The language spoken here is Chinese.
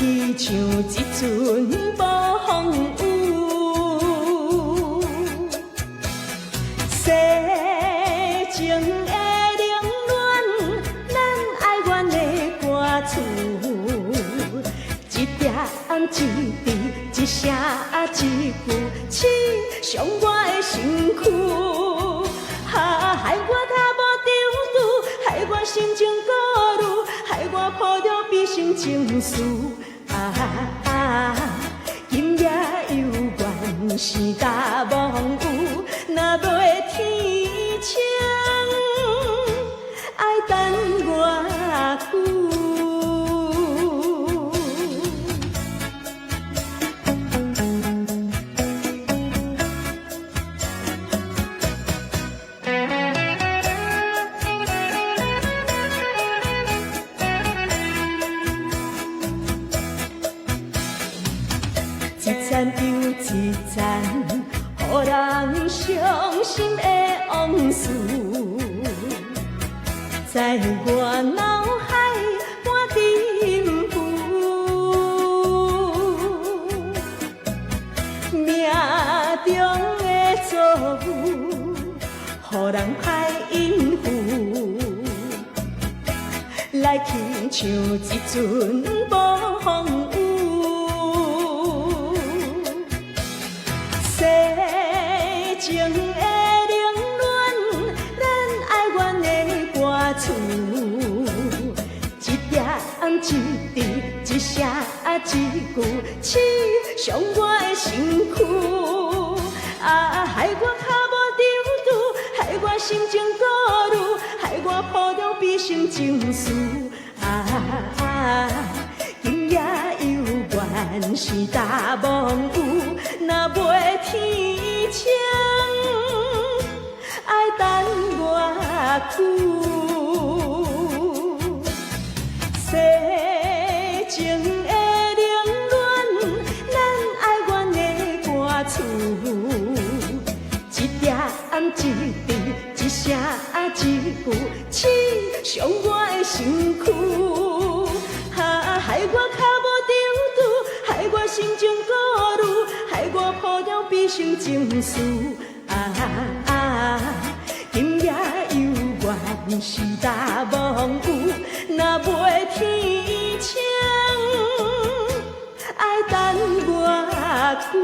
去像一阵无风雨。世情的冷暖，咱爱怨的歌词，一点一滴，一声一句，刺伤我的身躯。害我踏无中途，害我心情孤虑，害我抱着悲伤情绪。今夜犹原是大梦有，若袂天晴，爱等偌久？一站又一站，予人伤心的往事，在我脑海满沉浮。命中的错误，予人歹应付，来去像一阵无风雨。世情的冷暖，咱爱怨的歌词，一点一滴，一声一句，刺伤我的身躯。害我脚无中途，害我心情孤虑，害我抱着悲伤情绪。今夜犹原是大梦有，若袂天晴，爱等偌久？世情的冷暖，咱爱怨的歌词，一点一滴，一声一句，刺伤我的身躯。害我脚无中途，害我心情孤虑，害我抱着悲伤情绪。今夜犹原是大梦有，若袂天晴，爱等偌久？